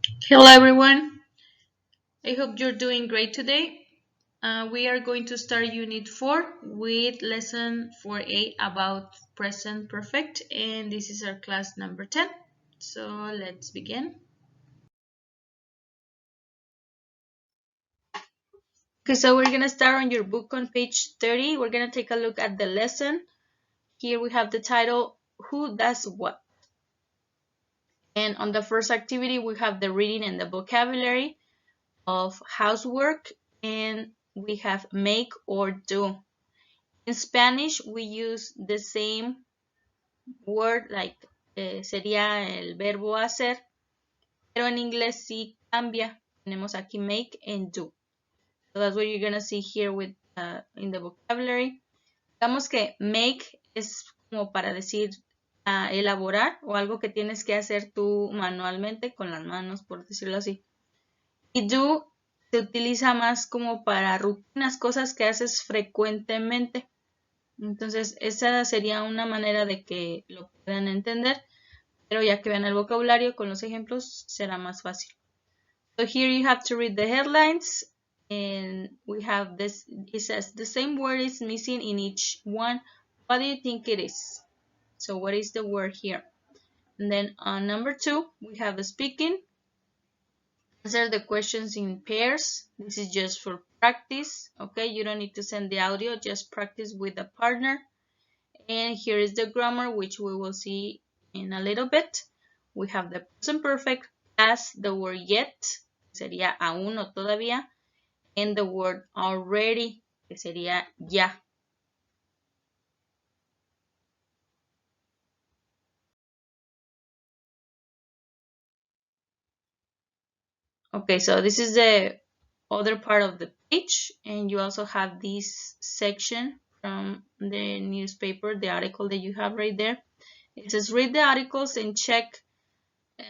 Hello everyone, I hope you're doing great today. We are going to start Unit 4 with Lesson 4A about Present Perfect, and this is our class number 10. So let's begin. Okay, so we're going to start on your book on page 30. We're going to take a look at the lesson. Here we have the title, Who Does What? And on the first activity, we have the reading and the vocabulary of housework, and we have make or do. In Spanish, we use the same word, like sería el verbo hacer, pero en inglés sí cambia. Tenemos aquí make and do. So that's what you're going to see here with in the vocabulary. Digamos que make es como para decir elaborar o algo que tienes que hacer tú manualmente con las manos, por decirlo así. Y do se utiliza más como para rutinas, cosas que haces frecuentemente. Entonces, esa sería una manera de que lo puedan entender, pero ya que vean el vocabulario con los ejemplos será más fácil. So here you have to read the headlines, and we have this, it says the same word is missing in each one. What do you think it is? So what is the word here? And then on number 2, we have the speaking. Answer the questions in pairs. This is just for practice, okay? You don't need to send the audio, just practice with a partner. And here is the grammar, which we will see in a little bit. We have the present perfect plus the word yet, sería aún o todavía, and the word already, que sería ya. Okay, so this is the other part of the page, and you also have this section from the newspaper, the article that you have right there. It says read the articles and check,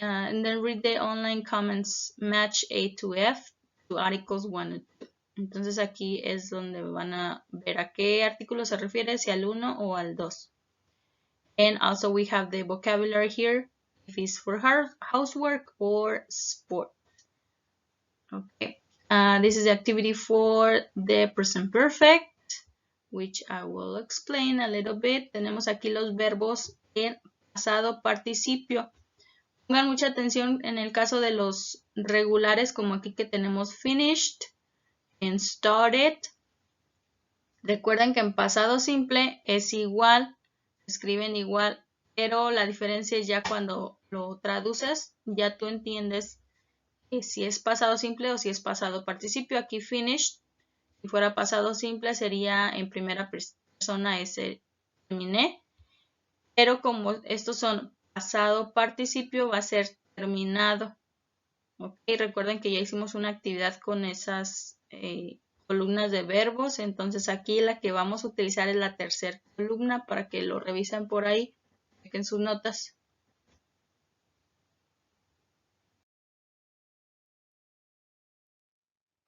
and then read the online comments, match A to F to articles 1 and 2. Entonces aquí es donde van a ver a qué artículo se refiere, si al 1 o al 2. And also we have the vocabulary here, if it's for housework or sport. Okay, this is the activity for the present perfect, which I will explain a little bit. Tenemos aquí los verbos en pasado participio. Pongan mucha atención en el caso de los regulares, como aquí que tenemos finished and started. Recuerden que en pasado simple es igual, escriben igual, pero la diferencia es ya cuando lo traduces, ya tú entiendes si es pasado simple o si es pasado participio. Aquí finished, si fuera pasado simple sería en primera persona, ese terminé, pero como estos son pasado participio, va a ser terminado. Ok, recuerden que ya hicimos una actividad con esas columnas de verbos, entonces aquí la que vamos a utilizar es la tercera columna para que lo revisen por ahí, en sus notas.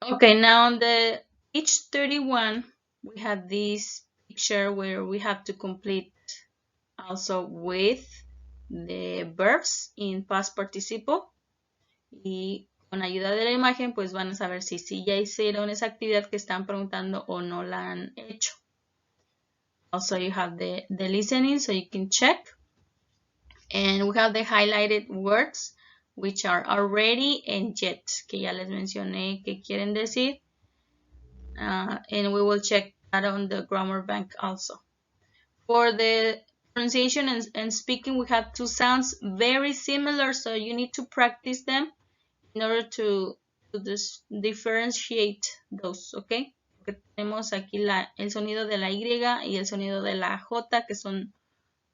Okay, now on the page 31, we have this picture where we have to complete also with the verbs in past participle. Y con ayuda de la imagen, pues van a saber si sí ya hicieron esa actividad que están preguntando o no la han hecho. Also, you have the listening, so you can check. And we have the highlighted words, which are already and yet, que ya les mencioné que quieren decir. And we will check that on the grammar bank also. For the pronunciation and speaking, we have two sounds very similar, so you need to practice them in order to differentiate those, okay? Porque tenemos aquí el sonido de la Y y el sonido de la J, que son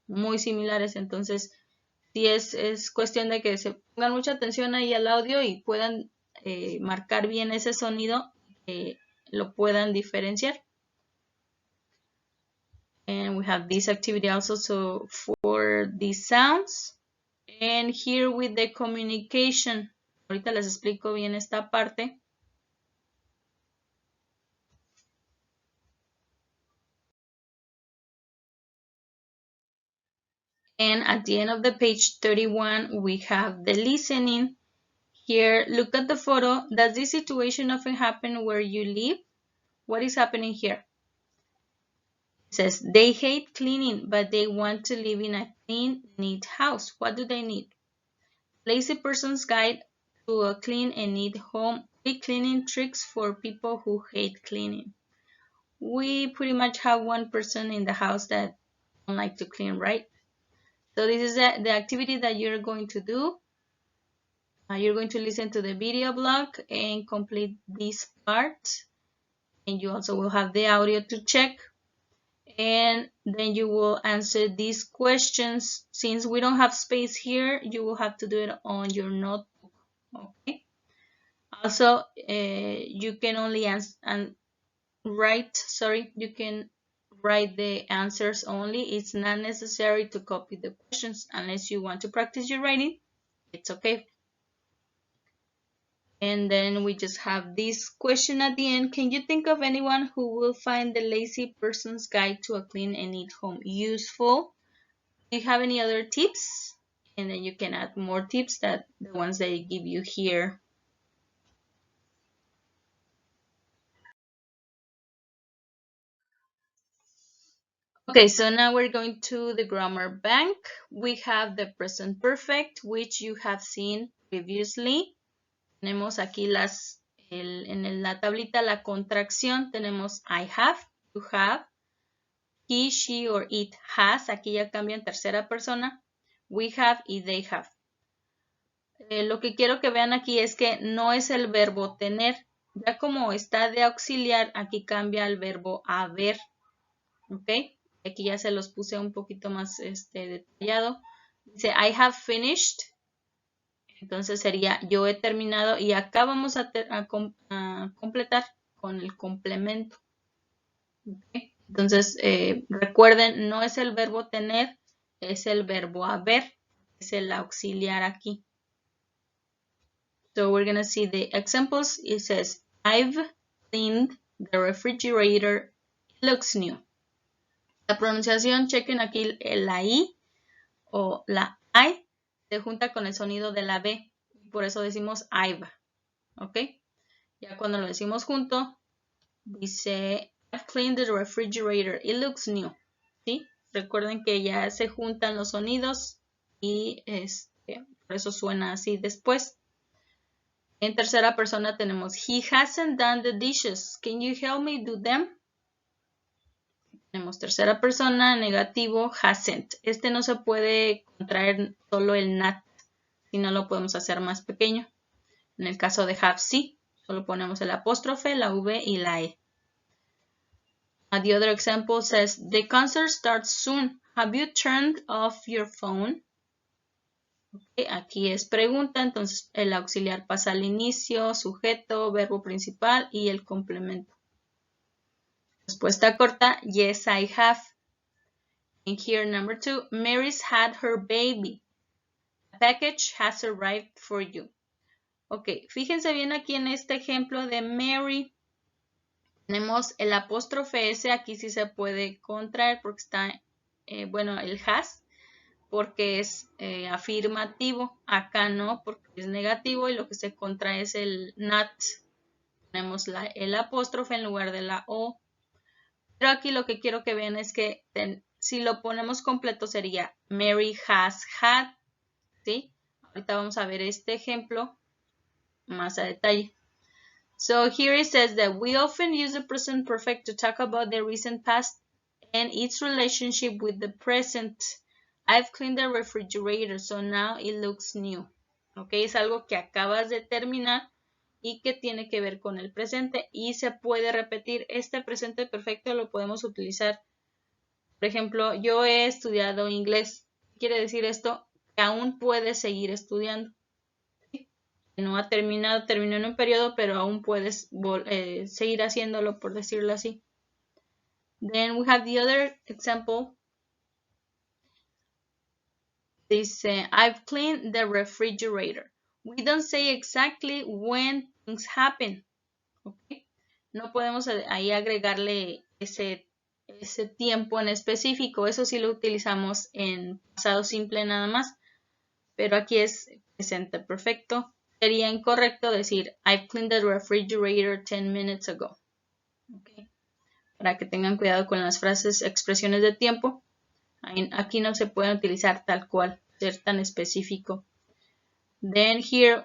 muy similares, entonces sí es cuestión de que se pongan mucha atención ahí al audio y puedan marcar bien ese sonido, que lo puedan diferenciar. And we have this activity also so for these sounds. And here with the communication, ahorita les explico bien esta parte. And at the end of the page 31, we have the listening. Here, look at the photo. Does this situation often happen where you live? What is happening here? It says they hate cleaning, but they want to live in a clean, neat house. What do they need? Lazy Person's Guide to a Clean and Neat Home. 3 cleaning tricks for people who hate cleaning. We pretty much have one person in the house that don't like to clean, right? So this is the activity that you're going to do. You're going to listen to the video blog and complete this part. And you also will have the audio to check. And then you will answer these questions. Since we don't have space here, you will have to do it on your notebook. Okay. Also, you can only you can write the answers only. It's not necessary to copy the questions unless you want to practice your writing. It's okay. And then we just have this question at the end. Can you think of anyone who will find the Lazy Person's Guide to a Clean and Neat Home useful? Do you have any other tips? And then you can add more tips that the ones that I give you here. Okay, so now we're going to the grammar bank. We have the present perfect, which you have seen previously. Tenemos aquí en la tablita la contracción. Tenemos I have, you have, he, she, or it has. Aquí ya cambia en tercera persona. We have y they have. Lo que quiero que vean aquí es que no es el verbo tener. Ya como está de auxiliar, aquí cambia el verbo haber. ¿Ok? Aquí ya se los puse un poquito más detallado. Dice, I have finished. Entonces sería, yo he terminado. Y acá vamos a completar con el complemento. ¿Okay? Entonces, recuerden, no es el verbo tener, es el verbo haber. Es el auxiliar aquí. So we're going to see the examples. It says, I've cleaned the refrigerator. It looks new. La pronunciación, chequen aquí la I o la I se junta con el sonido de la B. Por eso decimos I've. ¿Ok? Ya cuando lo decimos junto, dice I've cleaned the refrigerator. It looks new. ¿Sí? Recuerden que ya se juntan los sonidos y por eso suena así después. En tercera persona tenemos he hasn't done the dishes. Can you help me do them? Tenemos tercera persona, negativo, hasn't. Este no se puede contraer solo el not, si no lo podemos hacer más pequeño. En el caso de have, sí. Solo ponemos el apóstrofe, la V y la E. The other example says, the concert starts soon. Have you turned off your phone? Okay, aquí es pregunta, entonces el auxiliar pasa al inicio, sujeto, verbo principal y el complemento. Respuesta corta, yes, I have. And here, number 2, Mary's had her baby. The package has arrived for you. Ok, fíjense bien aquí en este ejemplo de Mary. Tenemos el apóstrofe S, aquí sí se puede contraer porque está, el has, porque es afirmativo. Acá no, porque es negativo y lo que se contrae es el not. Tenemos el apóstrofe en lugar de la O. Pero aquí lo que quiero que vean es que si lo ponemos completo sería Mary has had. ¿Sí? Ahorita vamos a ver este ejemplo más a detalle. So here it says that we often use the present perfect to talk about the recent past and its relationship with the present. I've cleaned the refrigerator, so now it looks new. Ok, es algo que acabas de terminar y que tiene que ver con el presente y se puede repetir. Este presente perfecto lo podemos utilizar. Por ejemplo, yo he estudiado inglés. ¿Qué quiere decir esto? Que aún puedes seguir estudiando. No ha terminado, terminó en un periodo, pero aún puedes seguir haciéndolo, por decirlo así. Then we have the other example. Dice, I've cleaned the refrigerator. We don't say exactly when things happen. Okay. No podemos ahí agregarle ese tiempo en específico. Eso sí lo utilizamos en pasado simple nada más. Pero aquí es presente perfecto. sería incorrecto decir I cleaned the refrigerator 10 minutes ago. Okay. Para que tengan cuidado con las frases, expresiones de tiempo. Aquí no se puede utilizar tal cual, ser tan específico. Then here,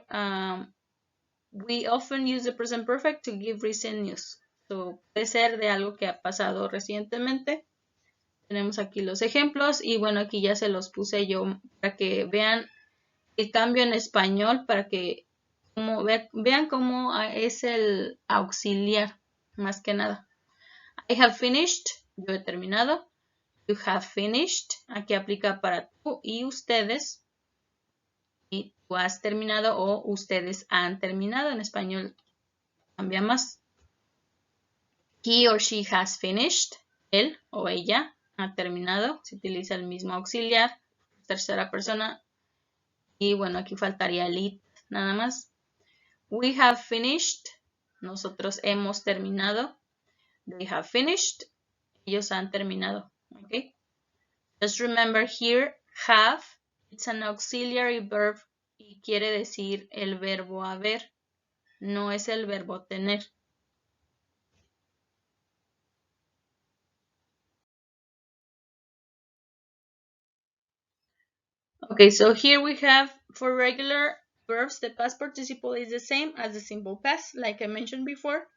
we often use the present perfect to give recent news. So, puede ser de algo que ha pasado recientemente. Tenemos aquí los ejemplos y bueno, aquí ya se los puse yo para que vean el cambio en español, para que vean cómo es el auxiliar, más que nada. I have finished, yo he terminado. You have finished, aquí aplica para tú y ustedes. Y tú has terminado o ustedes han terminado. En español cambia más. He or she has finished, él o ella ha terminado. Se utiliza el mismo auxiliar, tercera persona. Y bueno, aquí faltaría el it, nada más. We have finished, nosotros hemos terminado. They have finished, ellos han terminado. Okay. Just remember here, have, it's an auxiliary verb y quiere decir el verbo haber, no es el verbo tener. Okay, so here we have for regular verbs, the past participle is the same as the simple past, like I mentioned before.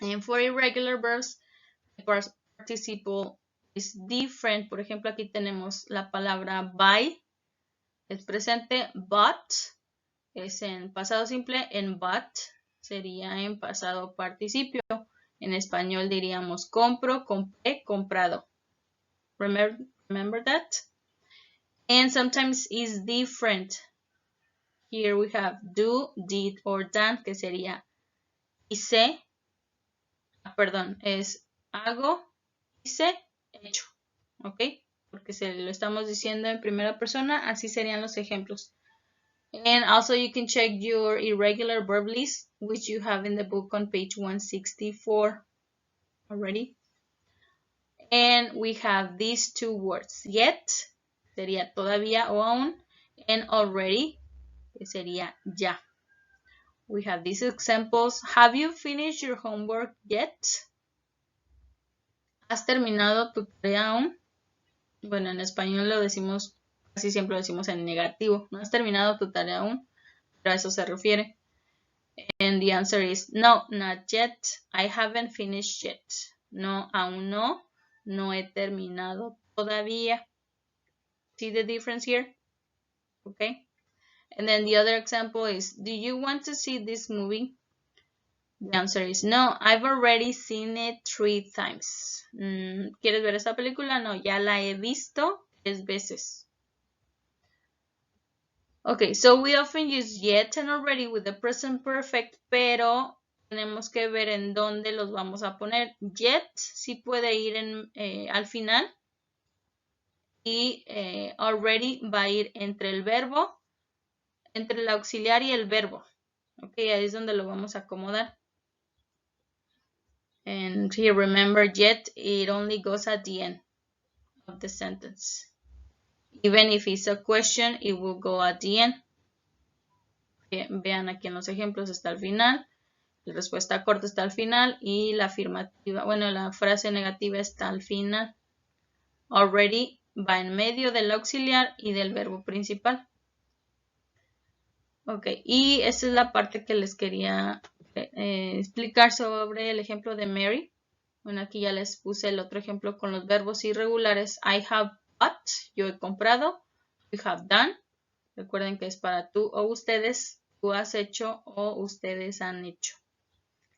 And for irregular verbs, the past participle is different. Por ejemplo, aquí tenemos la palabra buy, es presente, bought, es en pasado simple, en bought sería en pasado participio. En español diríamos compro, compré, comprado. Remember that? And sometimes it's different. Here we have do, did, or done, que sería hice, perdón, es hago, hice, hecho. ¿Ok? Porque se lo estamos diciendo en primera persona, así serían los ejemplos. And also you can check your irregular verb list, which you have in the book on page 164 already. And we have these two words, yet, sería todavía o aún, and already, que sería ya. We have these examples. Have you finished your homework yet? ¿Has terminado tu tarea aún? Bueno, en español lo decimos, casi siempre lo decimos en negativo. ¿No has terminado tu tarea aún? Pero a eso se refiere. And the answer is no, not yet. I haven't finished yet. No, aún no. No he terminado todavía. See the difference here? Okay. And then the other example is, do you want to see this movie? The answer is no, I've already seen it 3 times. ¿Quieres ver esta película? No, ya la he visto 3 veces. Okay, so we often use yet and already with the present perfect, pero tenemos que ver en dónde los vamos a poner. Yet sí puede ir al final y already va a ir entre el verbo, entre el auxiliar y el verbo. Ok, ahí es donde lo vamos a acomodar. And here, remember, yet, it only goes at the end of the sentence. Even if it's a question, it will go at the end. Vean aquí en los ejemplos, está al final. La respuesta corta está al final y la afirmativa, bueno, la frase negativa está al final. Already va en medio del auxiliar y del verbo principal. Ok, y esa es la parte que les quería explicar sobre el ejemplo de Mary. Bueno, aquí ya les puse el otro ejemplo con los verbos irregulares. I have bought, yo he comprado. You have done, recuerden que es para tú o ustedes. Tú has hecho o ustedes han hecho.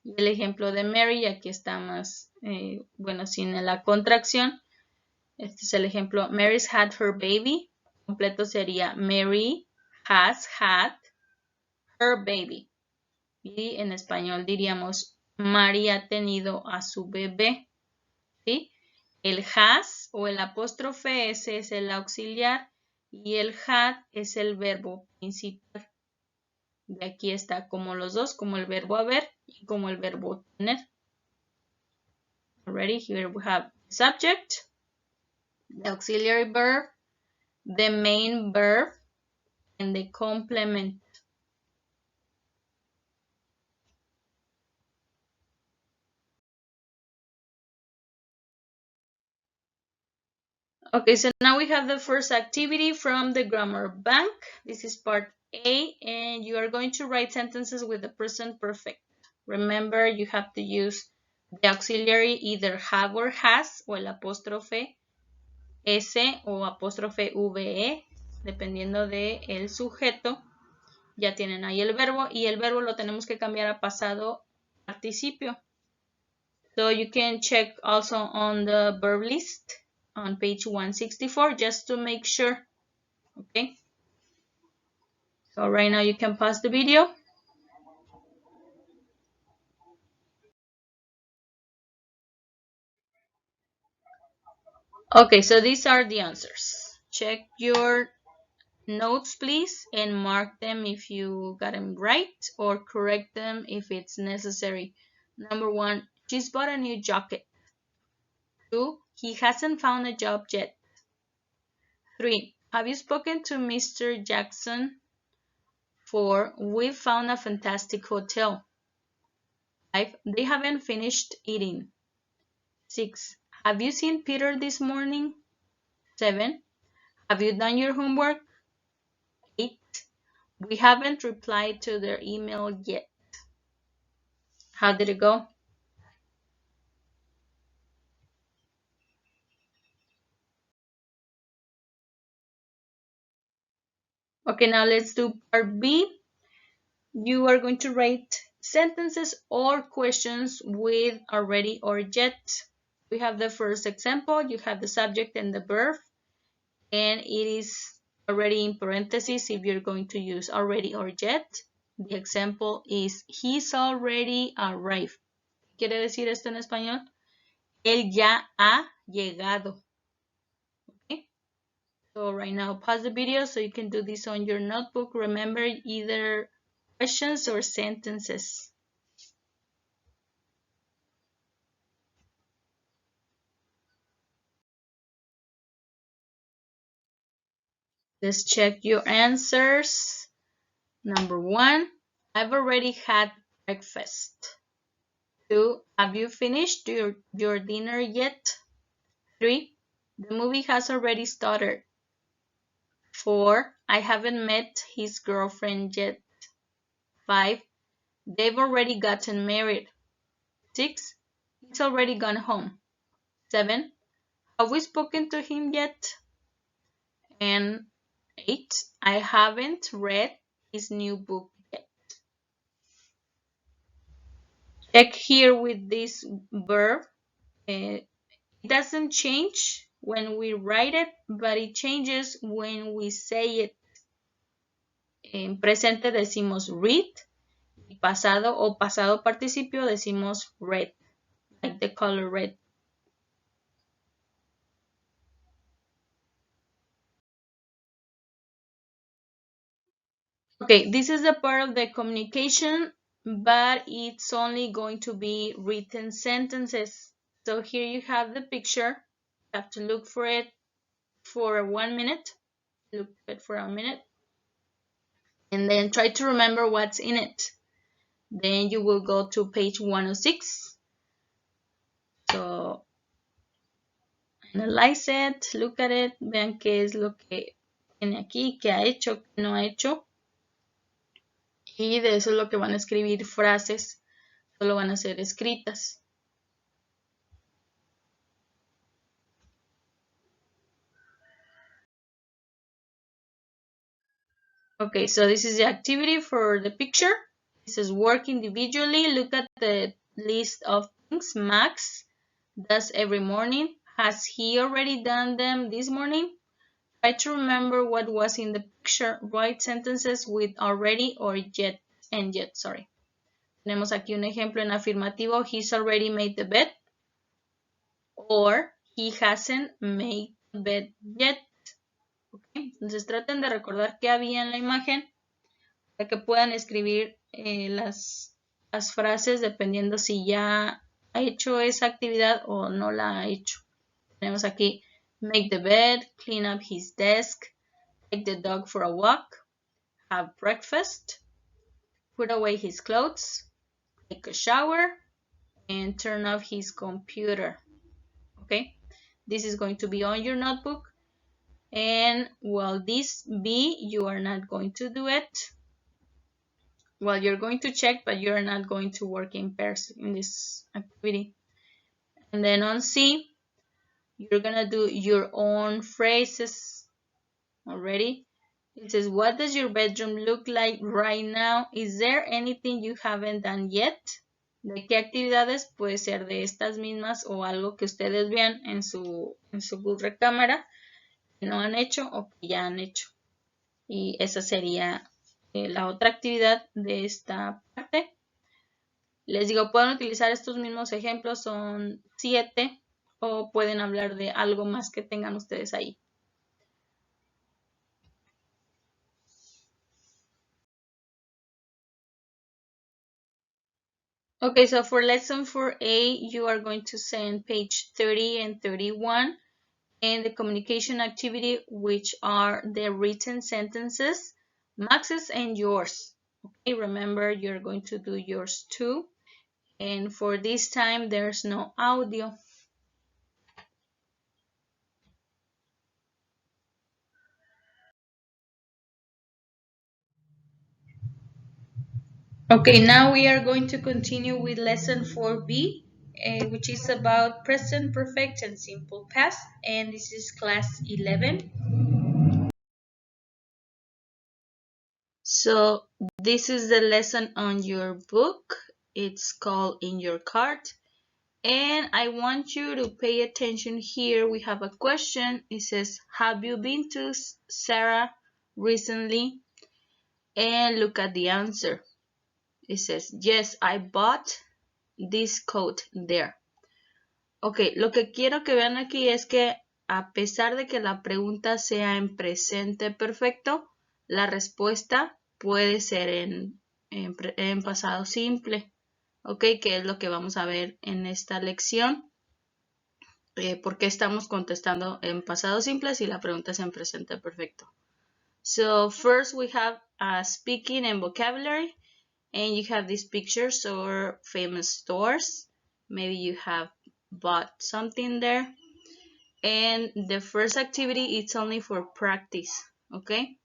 Y el ejemplo de Mary, aquí está más, bueno, sin la contracción. Este es el ejemplo. Mary's had her baby. Completo sería Mary has had her baby. Y en español diríamos María ha tenido a su bebé. ¿Sí? El has o el apóstrofe S es el auxiliar y el had es el verbo principal. De aquí está como los dos, como el verbo haber y como el verbo tener. Already, here we have the subject, the auxiliary verb, the main verb, and the complement. Okay, so now we have the first activity from the grammar bank. This is part A, and you are going to write sentences with the present perfect. Remember, you have to use the auxiliary either have or has, o el apóstrofe S o apóstrofe VE, dependiendo del sujeto. Ya tienen ahí el verbo, y el verbo lo tenemos que cambiar a pasado participio. So you can check also on the verb list on page 164 just to make sure. Okay. So right now you can pause the video. Okay, so these are the answers. Check your notes, please, and mark them if you got them right or correct them if it's necessary. Number 1, she's bought a new jacket. 2, he hasn't found a job yet. 3, have you spoken to Mr. Jackson? 4, we found a fantastic hotel. 5, they haven't finished eating. 6, have you seen Peter this morning? 7, have you done your homework? 8, we haven't replied to their email yet. How did it go? Okay, now let's do part B. You are going to write sentences or questions with already or yet. We have the first example. You have the subject and the verb, and it is already in parentheses if you're going to use already or yet. The example is he's already arrived. ¿Qué quiere decir esto en español? Él ya ha llegado. Okay. So right now, pause the video so you can do this on your notebook. Remember, either questions or sentences. Let's check your answers. Number 1, I've already had breakfast. 2, have you finished your dinner yet? 3, the movie has already started. 4, I haven't met his girlfriend yet. 5, they've already gotten married. 6, he's already gone home. 7, have we spoken to him yet? And 8, I haven't read his new book yet. Check here with this verb. It doesn't change when we write it, but it changes when we say it. En presente decimos read, y pasado o pasado participio decimos red, like the color red. Okay, this is the part of the communication, but it's only going to be written sentences. So here you have the picture. You have to look for it for 1 minute. Look at it for a minute. And then try to remember what's in it. Then you will go to page 106. So, analyze it, look at it, vean qué es lo que tiene aquí, qué ha hecho, qué no ha hecho. Y de eso es lo que van a escribir frases, solo van a ser escritas. Okay, so this is the activity for the picture. This is work individually. Look at the list of things Max does every morning. Has he already done them this morning? Try to remember what was in the picture. Write sentences with already or yet and yet, sorry. Tenemos aquí un ejemplo en afirmativo. He's already made the bed. Or he hasn't made the bed yet. Okay. Entonces traten de recordar qué había en la imagen para que puedan escribir las frases dependiendo si ya ha hecho esa actividad o no la ha hecho. Tenemos aquí make the bed, clean up his desk, take the dog for a walk, have breakfast, put away his clothes, take a shower, and turn off his computer. Okay, This is going to be on your notebook. And well, this B, you are not going to do it. Well, you're going to check, but you're not going to work in pairs in this activity. And then on C, you're gonna do your own phrases already. It says, what does your bedroom look like right now? Is there anything you haven't done yet? ¿De qué actividades? Puede ser de estas mismas o algo que ustedes vean en su recámara que no han hecho o que ya han hecho. Y esa sería la otra actividad de esta parte. Les digo, pueden utilizar estos mismos ejemplos, son 7, o pueden hablar de algo más que tengan ustedes ahí. Okay, so for lesson 4A, you are going to send page 30 and 31 and the communication activity, which are the written sentences, Max's and yours. Okay, remember you're going to do yours too. And for this time, there's no audio. Okay, now we are going to continue with lesson 4B, which is about present perfect and simple past, and this is class 11. So this is the lesson on your book. It's called In Your Cart. And I want you to pay attention here. We have a question. It says, have you been to Sarah recently? And look at the answer. It says, yes, I bought this coat there. Ok, lo que quiero que vean aquí es que a pesar de que la pregunta sea en presente perfecto, la respuesta puede ser en pasado simple. Ok, que es lo que vamos a ver en esta lección. Porque estamos contestando en pasado simple si la pregunta es en presente perfecto. So first we have speaking and vocabulary, and you have these pictures or famous stores. Maybe you have bought something there. And the first activity, it's only for practice, okay?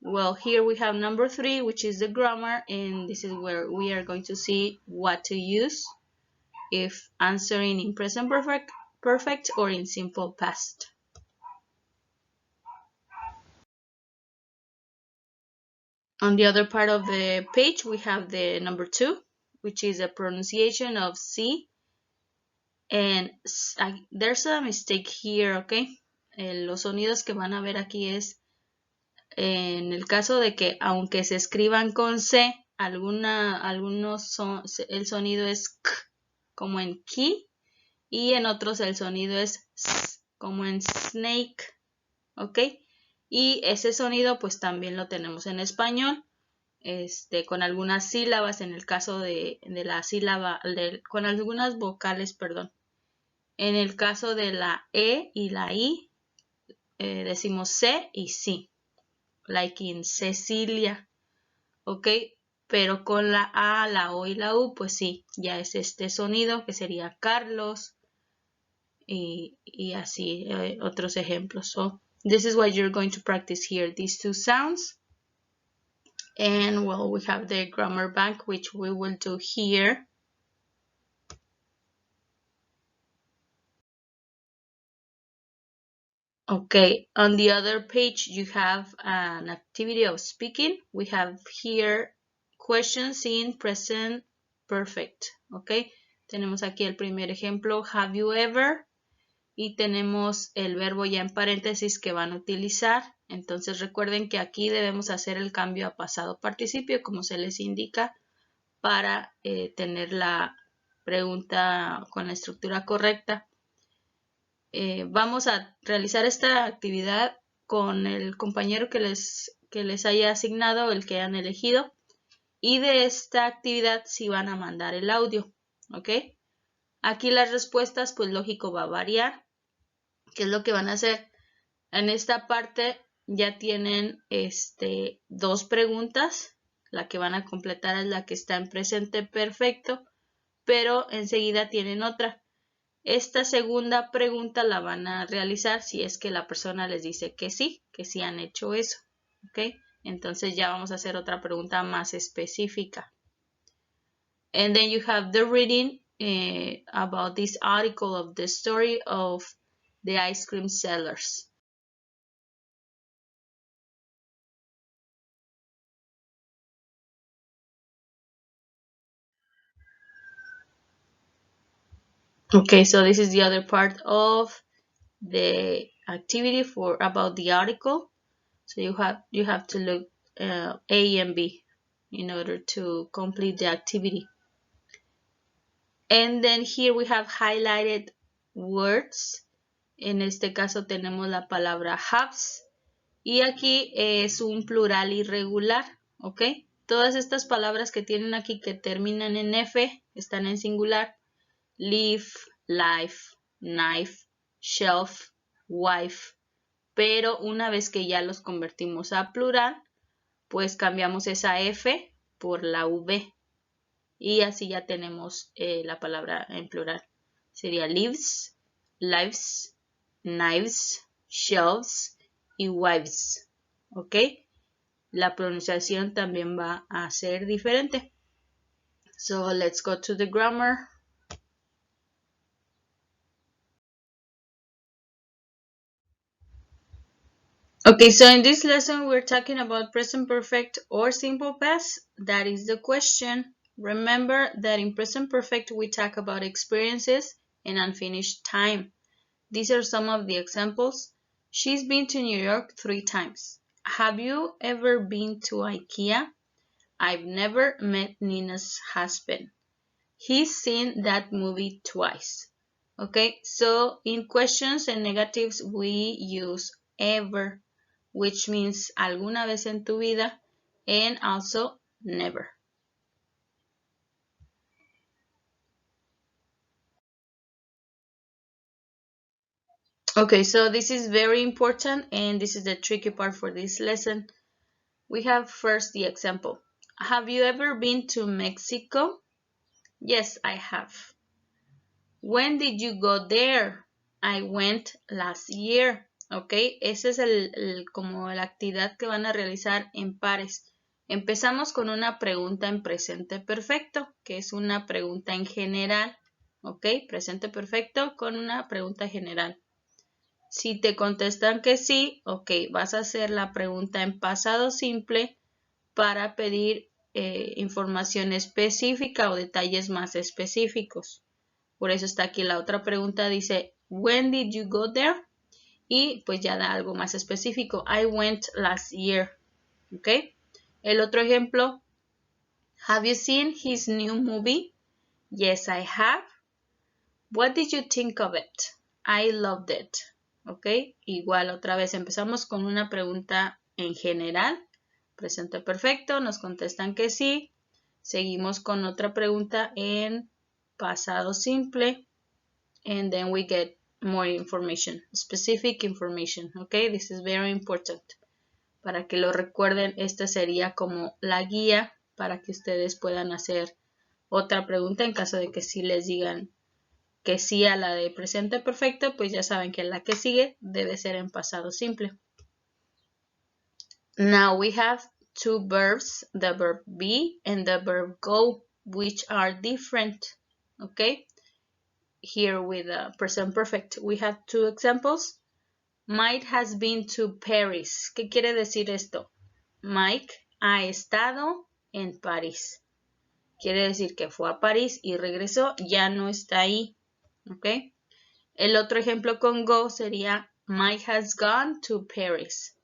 Well, here we have number 3, which is the grammar, and this is where we are going to see what to use if answering in present perfect or in simple past. On the other part of the page, we have the number 2, which is a pronunciation of C. And there's a mistake here, okay? Los sonidos que van a ver aquí es, en el caso de que aunque se escriban con C, algunos el sonido es K, como en key, y en otros el sonido es S, como en snake, ¿ok? Y ese sonido pues también lo tenemos en español, con algunas sílabas, en el caso de la sílaba, con algunas vocales, perdón. En el caso de la E y la I, decimos C y sí, like in Cecilia, ¿ok? Pero con la A, la O y la U, pues sí, ya es este sonido que sería Carlos y así otros ejemplos. So this is what you're going to practice here, these two sounds. And well, we have the grammar bank, which we will do here. Okay, on the other page, you have an activity of speaking. We have here questions in present perfect. Okay, tenemos aquí el primer ejemplo, have you ever? Y tenemos el verbo ya en paréntesis que van a utilizar. Entonces recuerden que aquí debemos hacer el cambio a pasado participio, como se les indica, para tener la pregunta con la estructura correcta. Vamos a realizar esta actividad con el compañero que les haya asignado, el que hayan elegido. Y de esta actividad sí van a mandar el audio, ¿ok? Aquí las respuestas, pues lógico, va a variar. ¿Qué es lo que van a hacer? En esta parte ya tienen 2 preguntas. La que van a completar es la que está en presente perfecto, pero enseguida tienen otra. Esta segunda pregunta la van a realizar si es que la persona les dice que sí han hecho eso. ¿Ok? Entonces ya vamos a hacer otra pregunta más específica. And then you have the reading about this article of the story of the ice cream sellers. Okay, so this is the other part of the activity for about the article. So you have to look A and B in order to complete the activity. And then here we have highlighted words. En este caso tenemos la palabra haves. Y aquí es un plural irregular, ¿ok? Todas estas palabras que tienen aquí que terminan en F están en singular. Live, life, knife, shelf, wife. Pero una vez que ya los convertimos a plural, pues cambiamos esa F por la V. Y así ya tenemos la palabra en plural. Sería lives, lives, knives, shelves y wives. ¿Ok? La pronunciación también va a ser diferente. So let's go to the grammar. Okay, so in this lesson we're talking about present perfect or simple past. That is the question. Remember that in present perfect we talk about experiences and unfinished time. These are some of the examples. She's been to New York 3 times. Have you ever been to IKEA? I've never met Nina's husband. He's seen that movie twice. Okay, so in questions and negatives we use ever, which means alguna vez en tu vida, and also never. Okay, so this is very important and this is the tricky part for this lesson. We have first the example. Have you ever been to Mexico? Yes, I have. When did you go there? I went last year. Ok, esa es como la actividad que van a realizar en pares. Empezamos con una pregunta en presente perfecto, que es una pregunta en general. Ok, presente perfecto con una pregunta general. Si te contestan que sí, ok, vas a hacer la pregunta en pasado simple para pedir información específica o detalles más específicos. Por eso está aquí la otra pregunta, dice, when did you go there? Y pues ya da algo más específico. I went last year. ¿Ok? El otro ejemplo, have you seen his new movie? Yes, I have. What did you think of it? I loved it. ¿Ok? Igual otra vez empezamos con una pregunta en general. Presente perfecto, nos contestan que sí. Seguimos con otra pregunta en pasado simple. And then we get more information, specific information. Okay, this is very important. Para que lo recuerden, esta sería como la guía para que ustedes puedan hacer otra pregunta en caso de que sí les digan que sí a la de presente perfecto, pues ya saben que la que sigue debe ser en pasado simple. Now we have two verbs, the verb be and the verb go, which are different. Okay, here with present perfect we have two examples. Mike has been to Paris. ¿Qué quiere decir esto? Mike ha estado en París. Quiere decir que fue a París y regresó, ya no está ahí. ¿Ok? El otro ejemplo con go sería Mike has gone to Paris.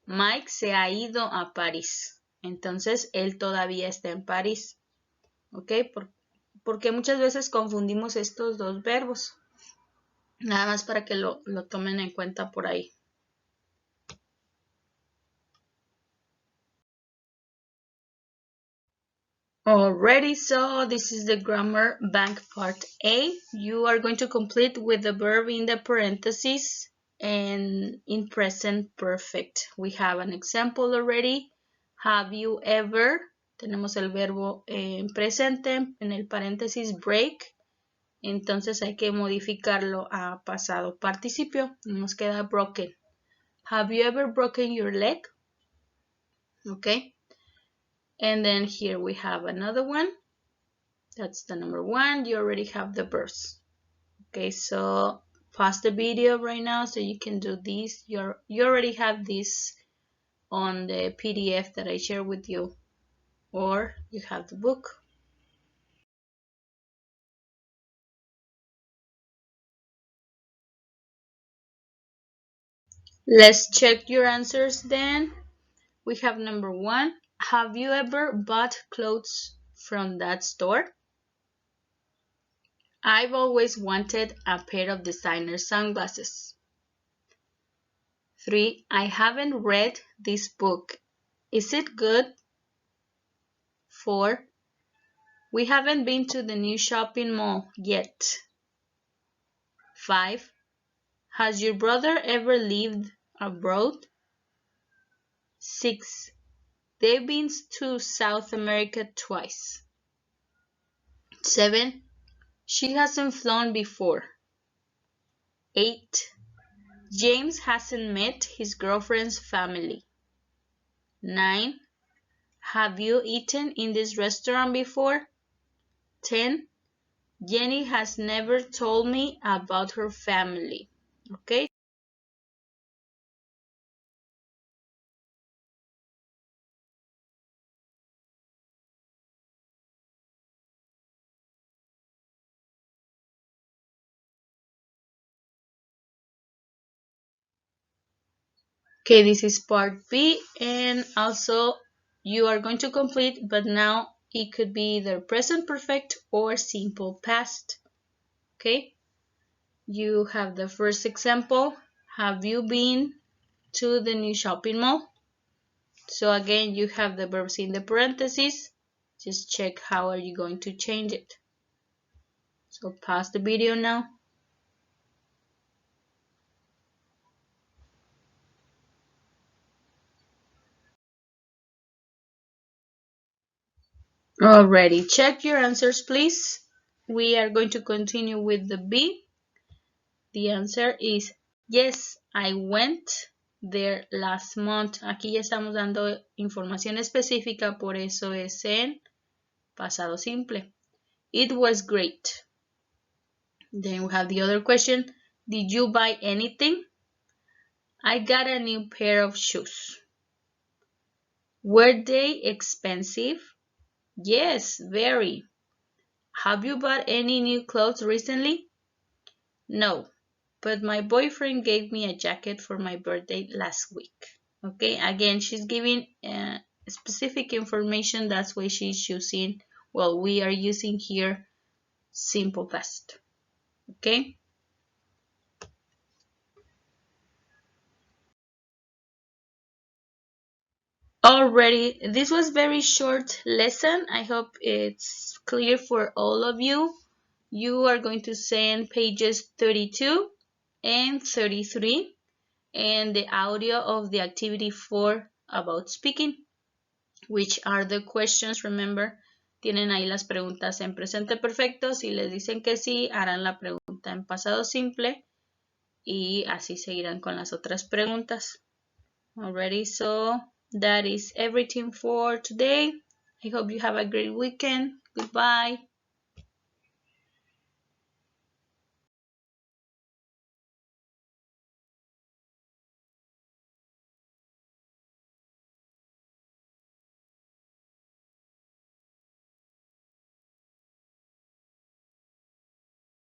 Mike se ha ido a París. Entonces, él todavía está en París. ¿Ok? Porque muchas veces confundimos estos dos verbos. Nada más para que lo tomen en cuenta por ahí. Alrighty, so this is the grammar bank part A. You are going to complete with the verb in the parentheses and in present perfect. We have an example already. Have you ever? Tenemos el verbo en presente, en el paréntesis break. entonces hay que modificarlo a pasado participio. Nos queda broken. Have you ever broken your leg? Okay. And then here we have another one. That's the number 1. You already have the verbs. Okay, so pause the video right now so you can do this. You already have this on the PDF that I shared with you, or you have the book. Let's check your answers then. We have number 1. Have you ever bought clothes from that store? I've always wanted a pair of designer sunglasses. 3. I haven't read this book. Is it good? 4. We haven't been to the new shopping mall yet. 5. Has your brother ever lived abroad? 6. They've been to South America twice. 7. She hasn't flown before. 8. James hasn't met his girlfriend's family. 9. Have you eaten in this restaurant before? 10. Jenny has never told me about her family. Okay. Okay, this is part B, and also you are going to complete, but now it could be either present perfect or simple past. Okay, you have the first example. Have you been to the new shopping mall? So again, you have the verbs in the parentheses. Just check how are you going to change it. So pause the video now. Alrighty, check your answers, please. We are going to continue with the B. The answer is yes, I went there last month. Aquí ya estamos dando información específica, por eso es en pasado simple. It was great. Then we have the other question. Did you buy anything? I got a new pair of shoes. Were they expensive? Yes, very. Have you bought any new clothes recently? No, but my boyfriend gave me a jacket for my birthday last week. Okay, again, she's giving specific information. That's why she's using, well, we are using here simple past. Okay. Already, this was very short lesson. I hope it's clear for all of you. You are going to send pages 32 and 33 and the audio of the activity 4 about speaking, which are the questions. Remember, tienen ahí las preguntas en presente perfecto. Si les dicen que sí, harán la pregunta en pasado simple y así seguirán con las otras preguntas. Alrighty, so that is everything for today. I hope you have a great weekend. Goodbye.